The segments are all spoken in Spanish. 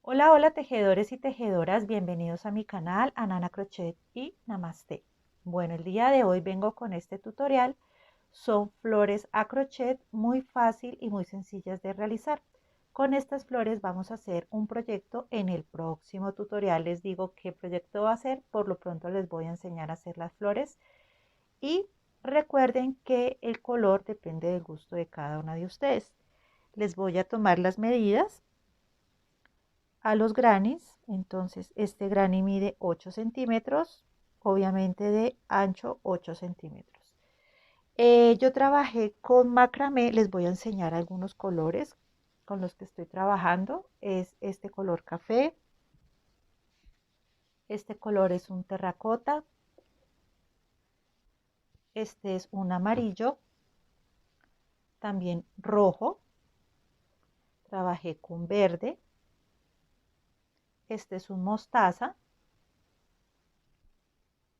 Hola, hola tejedores y tejedoras, bienvenidos a mi canal Anana Crochet y Namaste. Bueno, el día de hoy vengo con este tutorial. Son flores a crochet muy fácil y muy sencillas de realizar. Con estas flores vamos a hacer un proyecto. En el próximo tutorial les digo qué proyecto va a ser. Por lo pronto les voy a enseñar a hacer las flores. Y recuerden que el color depende del gusto de cada una de ustedes. Les voy a tomar las medidas a los granis. Entonces este granny mide 8 centímetros, obviamente de ancho 8 centímetros. Yo trabajé con macramé. Les voy a enseñar algunos colores con los que estoy trabajando. Es este color café, este color es un terracota, este es un amarillo, también rojo, trabajé con verde, este es un mostaza,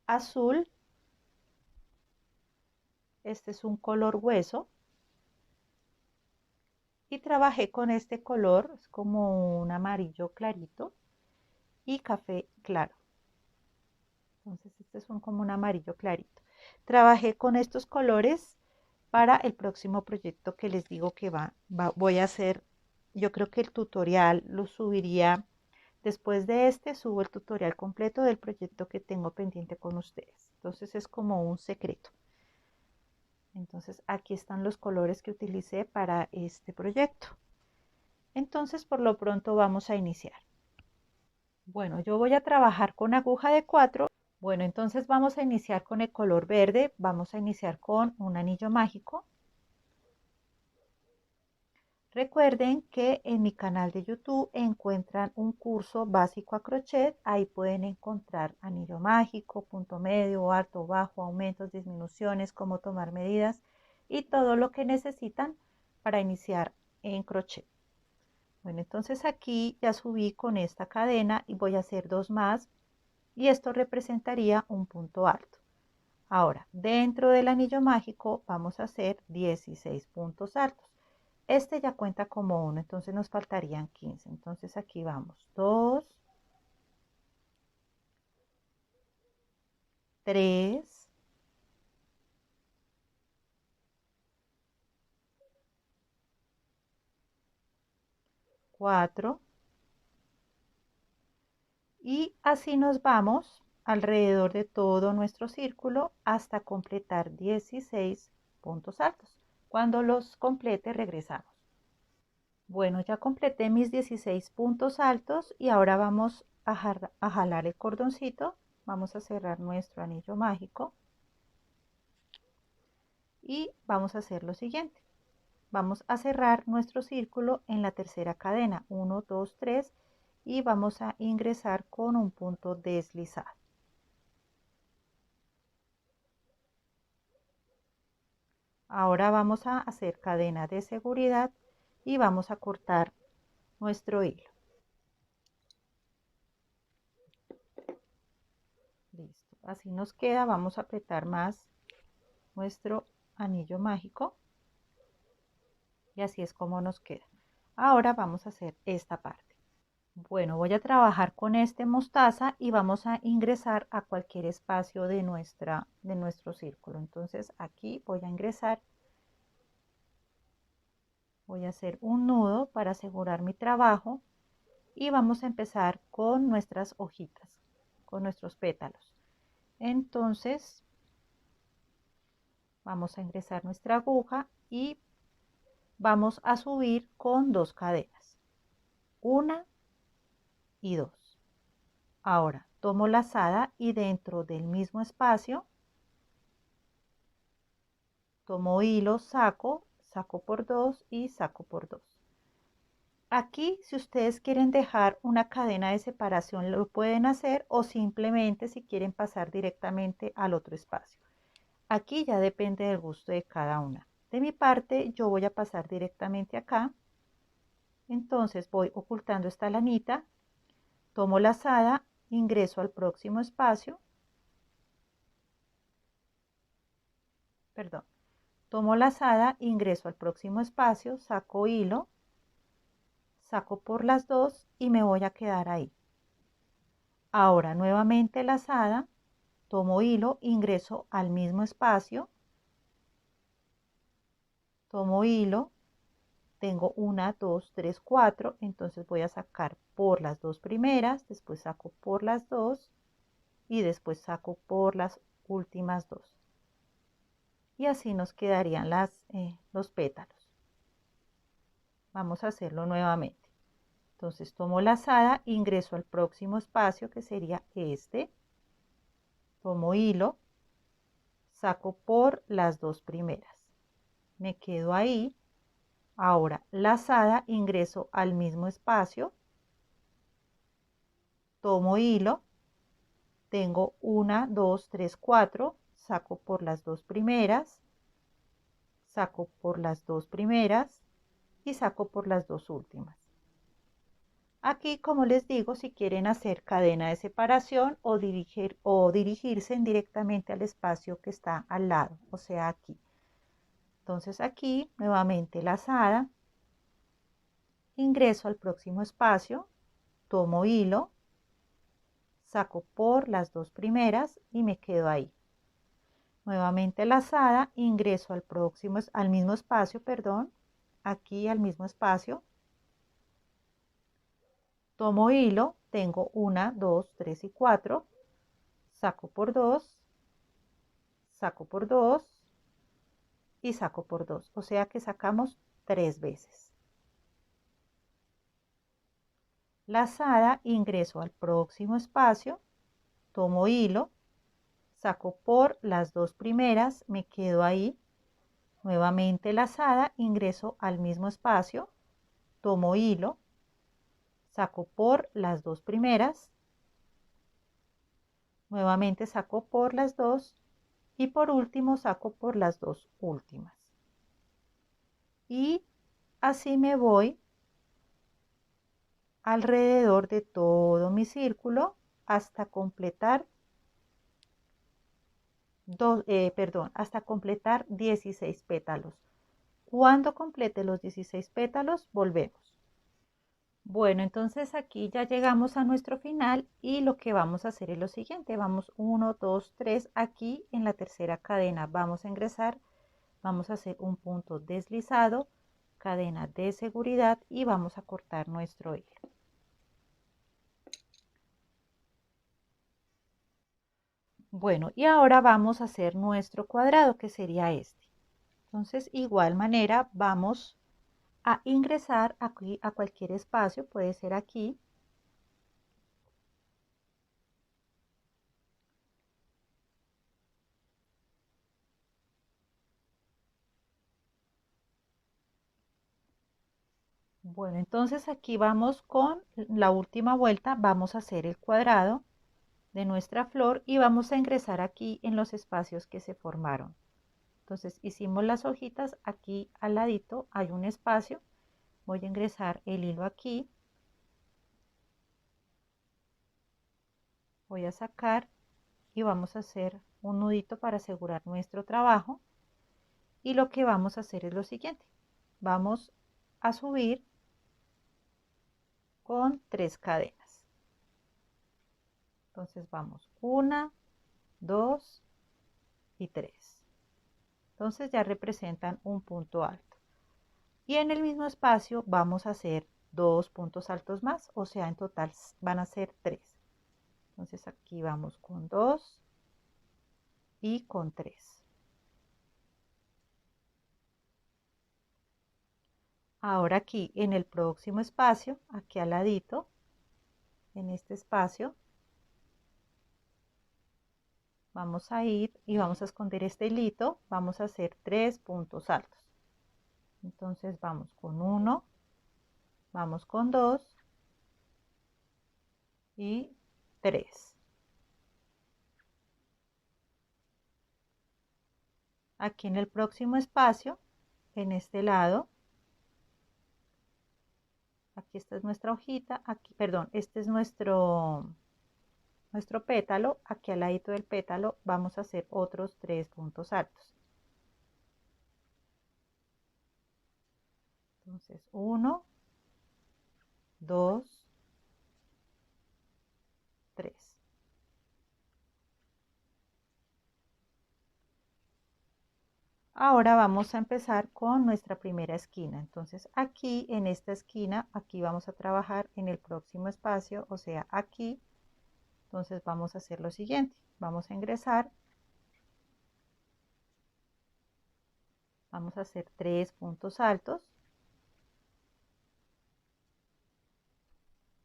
azul, este es un color hueso, y trabajé con este color, es como un amarillo clarito y café claro. Entonces este es como un amarillo clarito. Trabajé con estos colores para el próximo proyecto que les digo que voy a hacer. Yo creo que el tutorial lo subiría después de este. Subo el tutorial completo del proyecto que tengo pendiente con ustedes. Entonces es como un secreto. Entonces aquí están los colores que utilicé para este proyecto. Entonces por lo pronto vamos a iniciar. Bueno, yo voy a trabajar con aguja de 4. Bueno, entonces vamos a iniciar con el color verde. Vamos a iniciar con un anillo mágico. Recuerden que en mi canal de YouTube encuentran un curso básico a crochet. Ahí pueden encontrar anillo mágico, punto medio, alto, bajo, aumentos, disminuciones, cómo tomar medidas y todo lo que necesitan para iniciar en crochet. Bueno, entonces aquí ya subí con esta cadena y voy a hacer 2 más y esto representaría un punto alto. Ahora, dentro del anillo mágico vamos a hacer 16 puntos altos. Este ya cuenta como 1, entonces nos faltarían 15. Entonces aquí vamos, 2, 3, 4 y así nos vamos alrededor de todo nuestro círculo hasta completar 16 puntos altos. Cuando los complete regresamos. Bueno, ya completé mis 16 puntos altos y ahora vamos a jalar el cordoncito. Vamos a cerrar nuestro anillo mágico y vamos a hacer lo siguiente. Vamos a cerrar nuestro círculo en la tercera cadena, 1, 2, 3, y vamos a ingresar con un punto deslizado. Ahora vamos a hacer cadena de seguridad y vamos a cortar nuestro hilo. Listo, así nos queda. Vamos a apretar más nuestro anillo mágico y así es como nos queda. Ahora vamos a hacer esta parte. Bueno, voy a trabajar con este mostaza y vamos a ingresar a cualquier espacio de nuestro círculo. Entonces aquí voy a ingresar, voy a hacer un nudo para asegurar mi trabajo y vamos a empezar con nuestras hojitas, con nuestros pétalos. Entonces vamos a ingresar nuestra aguja y vamos a subir con 2 cadenas, 1 y 2. Ahora tomo lazada y dentro del mismo espacio tomo hilo, saco por 2 y saco por 2. Aquí, si ustedes quieren dejar una cadena de separación, lo pueden hacer, o simplemente si quieren pasar directamente al otro espacio. Aquí ya depende del gusto de cada una. De mi parte, yo voy a pasar directamente acá. Entonces voy ocultando esta lanita, tomo lazada, ingreso al próximo espacio, perdón, tomo lazada, ingreso al próximo espacio, saco hilo, saco por las dos y me voy a quedar ahí. Ahora nuevamente lazada, tomo hilo, ingreso al mismo espacio, tomo hilo, tengo 1, 2, 3, 4, entonces voy a sacar por las dos primeras, después saco por las dos y después saco por las últimas dos. Y así nos quedarían los pétalos. Vamos a hacerlo nuevamente. Entonces tomo lazada, ingreso al próximo espacio que sería este, tomo hilo, saco por las dos primeras, me quedo ahí. Ahora lazada, ingreso al mismo espacio, tomo hilo, tengo 1, 2, 3, 4, saco por las dos primeras, saco por las dos primeras y saco por las dos últimas. Aquí, como les digo, si quieren hacer cadena de separación o dirigirse directamente al espacio que está al lado, o sea, aquí. Entonces aquí, nuevamente lazada, ingreso al próximo espacio, tomo hilo, saco por las dos primeras y me quedo ahí. Nuevamente lazada, ingreso al mismo espacio, perdón, aquí al mismo espacio, tomo hilo, tengo 1, 2, 3 y 4, saco por 2, saco por 2 y saco por 2, o sea que sacamos 3 veces. Lazada, ingreso al próximo espacio, tomo hilo, saco por las dos primeras, me quedo ahí, nuevamente lazada, ingreso al mismo espacio, tomo hilo, saco por las dos primeras, nuevamente saco por las dos y por último saco por las dos últimas. Y así me voy alrededor de todo mi círculo hasta completar hasta completar 16 pétalos. Cuando complete los 16 pétalos, volvemos. Bueno, entonces aquí ya llegamos a nuestro final y lo que vamos a hacer es lo siguiente. Vamos 1, 2, 3, aquí en la tercera cadena vamos a ingresar, vamos a hacer un punto deslizado, cadena de seguridad y vamos a cortar nuestro hilo. Bueno, y ahora vamos a hacer nuestro cuadrado que sería este. Entonces, igual manera vamos a ingresar aquí a cualquier espacio, puede ser aquí. Bueno, entonces aquí vamos con la última vuelta, vamos a hacer el cuadrado de nuestra flor y vamos a ingresar aquí en los espacios que se formaron. Entonces hicimos las hojitas, aquí al ladito hay un espacio, voy a ingresar el hilo aquí, voy a sacar y vamos a hacer un nudito para asegurar nuestro trabajo. Y lo que vamos a hacer es lo siguiente, vamos a subir con 3 cadenas. Entonces vamos 1, 2 y 3. Entonces ya representan un punto alto. Y en el mismo espacio vamos a hacer 2 puntos altos más, o sea, en total van a ser 3. Entonces aquí vamos con 2 y con 3. Ahora aquí en el próximo espacio, aquí al ladito, en este espacio, vamos a ir y vamos a esconder este hilito, vamos a hacer 3 puntos altos. Entonces vamos con 1, vamos con 2 y 3. Aquí en el próximo espacio, en este lado, aquí esta es nuestra hojita, aquí, perdón, este es nuestro pétalo, aquí al ladito del pétalo vamos a hacer otros 3 puntos altos. Entonces 1, 2, 3. Ahora vamos a empezar con nuestra primera esquina. Entonces aquí en esta esquina, aquí vamos a trabajar en el próximo espacio, o sea, aquí. Entonces vamos a hacer lo siguiente. Vamos a ingresar. Vamos a hacer 3 puntos altos.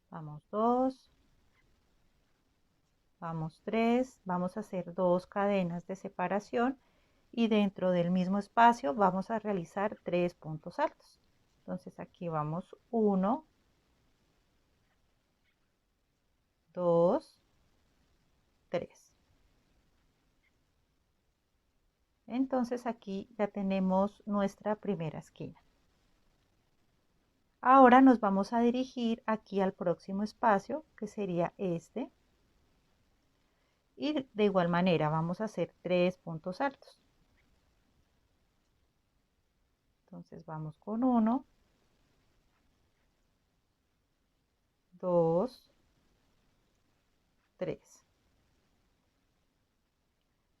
Vamos 2. Vamos 3. Vamos a hacer 2 cadenas de separación. Y dentro del mismo espacio vamos a realizar 3 puntos altos. Entonces aquí vamos 1, 2, 3. Entonces aquí ya tenemos nuestra primera esquina. Ahora nos vamos a dirigir aquí al próximo espacio, que sería este. Y de igual manera vamos a hacer 3 puntos altos. Entonces vamos con 1, 2, 3.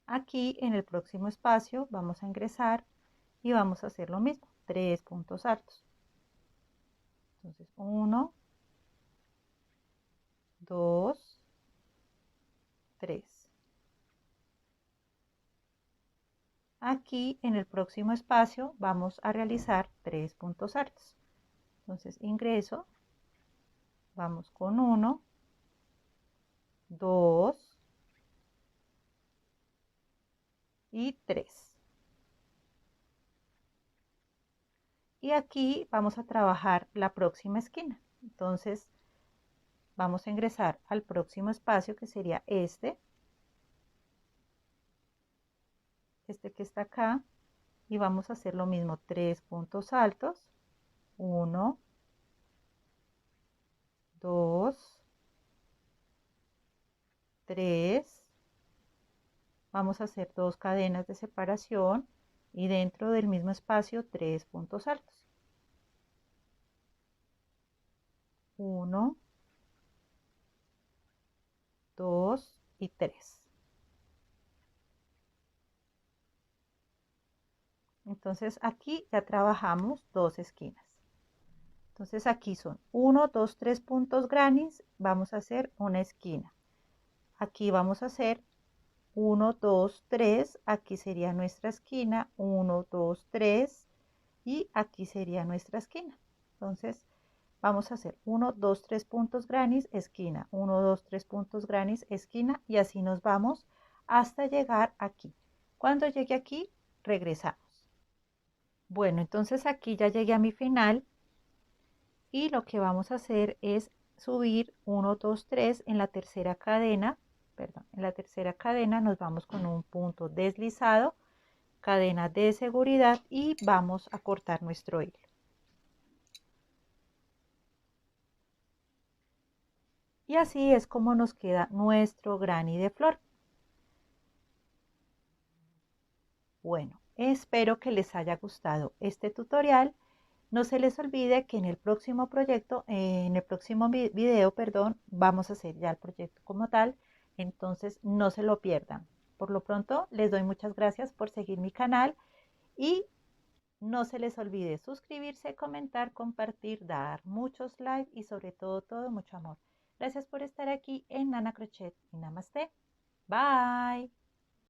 Aquí en el próximo espacio vamos a ingresar y vamos a hacer lo mismo, 3 puntos altos. Entonces 1, 2, 3. Aquí en el próximo espacio vamos a realizar 3 puntos altos. Entonces ingreso, vamos con 1, 2 y 3. Y aquí vamos a trabajar la próxima esquina. Entonces vamos a ingresar al próximo espacio, que sería este que está acá, y vamos a hacer lo mismo, 3 puntos altos, 1, 2, 3, vamos a hacer 2 cadenas de separación y dentro del mismo espacio 3 puntos altos, 1, 2 y 3. Entonces aquí ya trabajamos 2 esquinas. Entonces aquí son 1, 2, 3 puntos grannies, vamos a hacer una esquina. Aquí vamos a hacer 1, 2, 3, aquí sería nuestra esquina, 1, 2, 3 y aquí sería nuestra esquina. Entonces vamos a hacer 1, 2, 3 puntos grannies, esquina, 1, 2, 3 puntos grannies, esquina y así nos vamos hasta llegar aquí. Cuando llegue aquí, regresamos. Bueno, entonces aquí ya llegué a mi final y lo que vamos a hacer es subir 1, 2, 3 en la tercera cadena, perdón, en la tercera cadena nos vamos con un punto deslizado, cadena de seguridad y vamos a cortar nuestro hilo. Y así es como nos queda nuestro granny de flor. Bueno, espero que les haya gustado este tutorial. No se les olvide que en el próximo proyecto, en el próximo video, perdón, vamos a hacer ya el proyecto como tal. Entonces no se lo pierdan. Por lo pronto les doy muchas gracias por seguir mi canal y no se les olvide suscribirse, comentar, compartir, dar muchos likes y sobre todo mucho amor. Gracias por estar aquí en Nana Crochet y Namaste. Bye.